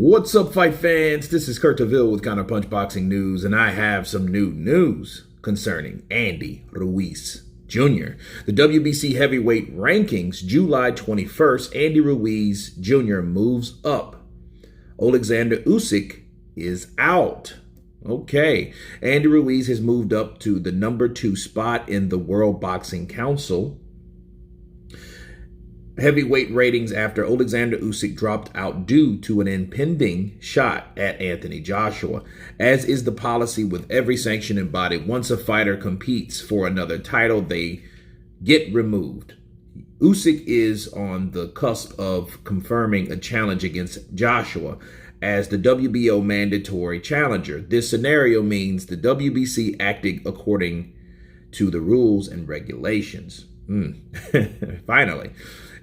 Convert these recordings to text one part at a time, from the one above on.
What's up, fight fans? This is Kurt DeVille with Counterpunch Boxing News, and I have some new news concerning Andy Ruiz Jr. The WBC heavyweight rankings, July 21st, Andy Ruiz Jr. moves up. Oleksandr Usyk is out. Okay, Andy Ruiz has moved up to the number 2 spot in the World Boxing Council heavyweight ratings after Oleksandr Usyk dropped out due to an impending shot at Anthony Joshua. As is the policy with every sanctioning body, once a fighter competes for another title, they get removed. Usyk is on the cusp of confirming a challenge against Joshua as the WBO mandatory challenger. This scenario means the WBC acting according to the rules and regulations. Finally.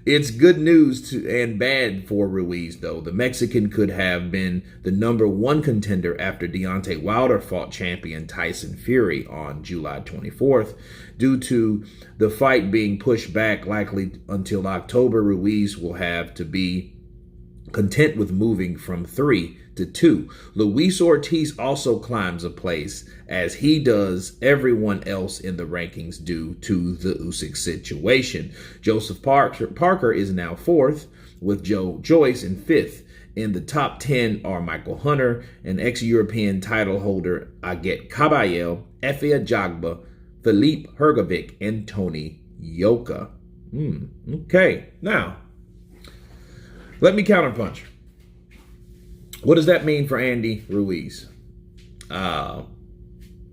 It's good news and bad for Ruiz, though. The Mexican could have been the number 1 contender after Deontay Wilder fought champion Tyson Fury on July 24th. Due to the fight being pushed back likely until October, Ruiz will have to be content with moving from 3 to 2. Luis Ortiz also climbs a place, as he does everyone else in the rankings due to the Usyk situation. Joseph Parker is now 4th, with Joe Joyce in 5th. In the top 10 are Michael Hunter, an ex-European title holder Aget Caballel, Efe Ajagba, Filip Hrgovic, and Tony Yoka. Okay, now, let me counterpunch. What does that mean for Andy Ruiz?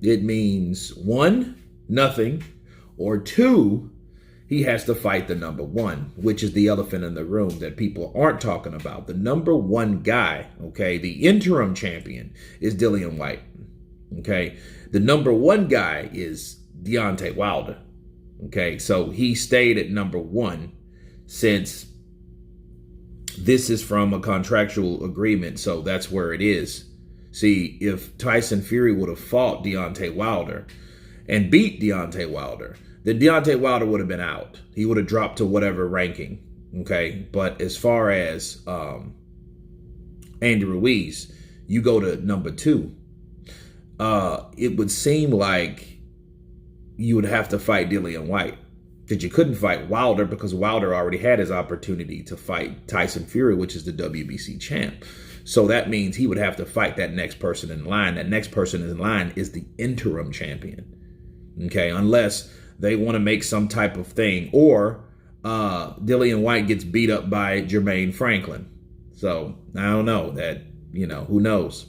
It means 1, nothing, or 2, he has to fight the number 1, which is the elephant in the room that people aren't talking about. The number 1 guy, okay, the interim champion is Dillian Whyte, okay? The number 1 guy is Deontay Wilder, okay? So he stayed at number 1 since this is from a contractual agreement, so that's where it is. See, if Tyson Fury would have fought Deontay Wilder and beat Deontay Wilder, then Deontay Wilder would have been out. He would have dropped to whatever ranking, okay? But as far as Andy Ruiz, you go to number 2. It would seem like you would have to fight Dillian Whyte, that you couldn't fight Wilder because Wilder already had his opportunity to fight Tyson Fury, which is the WBC champ. So that means he would have to fight that next person in line. That next person in line is the interim champion, okay? Unless they want to make some type of thing, or Dillian Whyte gets beat up by Jermaine Franklin. So I don't know that, who knows?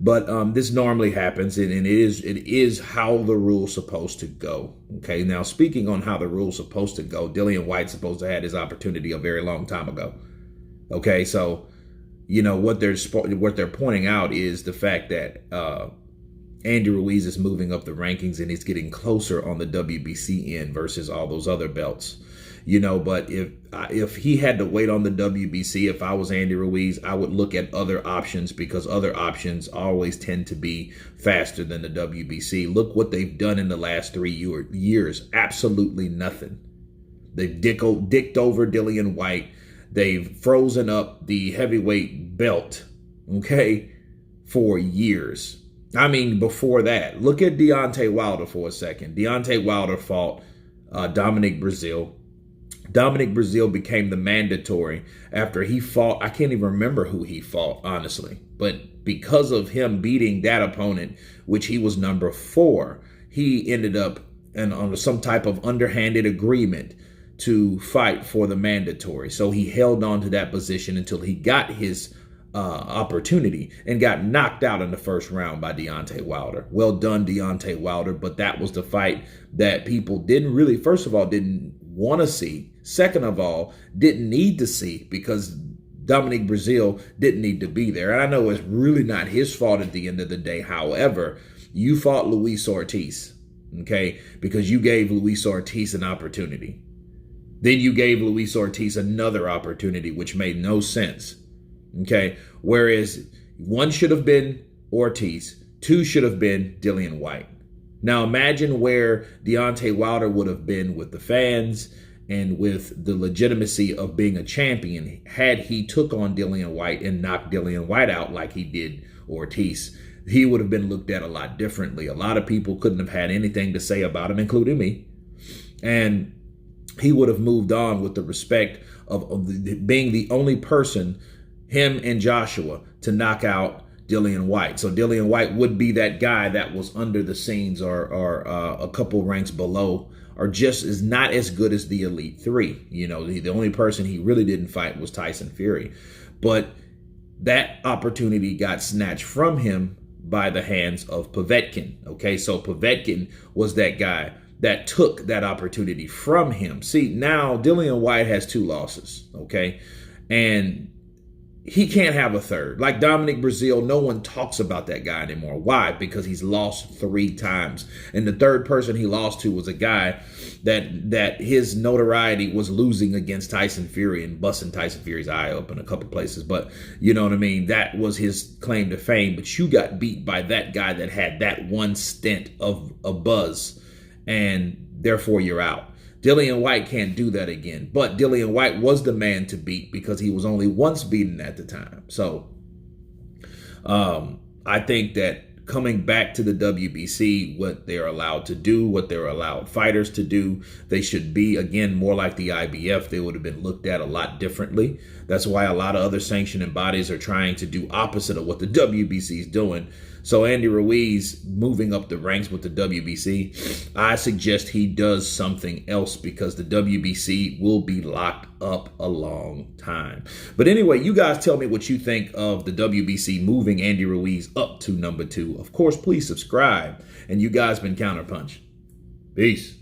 But this normally happens, and it is how the rule's supposed to go. Okay, now speaking on how the rule's supposed to go, Dillian Whyte's supposed to have had his opportunity a very long time ago. Okay, so what they're pointing out is the fact that Andy Ruiz is moving up the rankings and he's getting closer on the WBC end versus all those other belts. But if he had to wait on the WBC, if I was Andy Ruiz, I would look at other options, because other options always tend to be faster than the WBC. Look what they've done in the last 3 years. Absolutely nothing. They've dicked over Dillian Whyte. They've frozen up the heavyweight belt, okay, for years. I mean, before that, look at Deontay Wilder for a second. Deontay Wilder fought Dominic Breazeale. Dominic Breazeale became the mandatory after he fought. I can't even remember who he fought, honestly. But because of him beating that opponent, which he was number 4, he ended up on some type of underhanded agreement to fight for the mandatory. So he held on to that position until he got his opportunity and got knocked out in the first round by Deontay Wilder. Well done, Deontay Wilder. But that was the fight that people didn't really, first of all, didn't want to see. Second of all, didn't need to see, because Dominic Breazeale didn't need to be there. And I know it's really not his fault at the end of the day. However, you fought Luis Ortiz, okay, because you gave Luis Ortiz an opportunity. Then you gave Luis Ortiz another opportunity, which made no sense. Okay, whereas 1 should have been Ortiz, 2 should have been Dillian Whyte. Now imagine where Deontay Wilder would have been with the fans and with the legitimacy of being a champion, had he took on Dillian Whyte and knocked Dillian Whyte out like he did Ortiz, he would have been looked at a lot differently. A lot of people couldn't have had anything to say about him, including me. And he would have moved on with the respect of being the only person, him and Joshua, to knock out Dillian Whyte. So Dillian Whyte would be that guy that was under the scenes or a couple ranks below, or just is not as good as the Elite Three. You know, the only person he really didn't fight was Tyson Fury. But that opportunity got snatched from him by the hands of Povetkin. Okay, so Povetkin was that guy that took that opportunity from him. See, now Dillian Whyte has 2 losses, okay? And he can't have a third. Like Dominic Breazeale, no one talks about that guy anymore. Why? Because he's lost 3 times. And the third person he lost to was a guy that his notoriety was losing against Tyson Fury and busting Tyson Fury's eye open a couple places. But you know what I mean? That was his claim to fame. But you got beat by that guy that had that one stint of a buzz, and therefore you're out. Dillian Whyte can't do that again. But Dillian Whyte was the man to beat because he was only once beaten at the time. So I think that coming back to the WBC, what they're allowed to do, what they're allowed fighters to do, they should be, again, more like the IBF. They would have been looked at a lot differently. That's why a lot of other sanctioning bodies are trying to do opposite of what the WBC is doing. So Andy Ruiz moving up the ranks with the WBC, I suggest he does something else because the WBC will be locked up a long time. But anyway, you guys tell me what you think of the WBC moving Andy Ruiz up to number 2. Of course, please subscribe. And you guys been Counterpunch. Peace.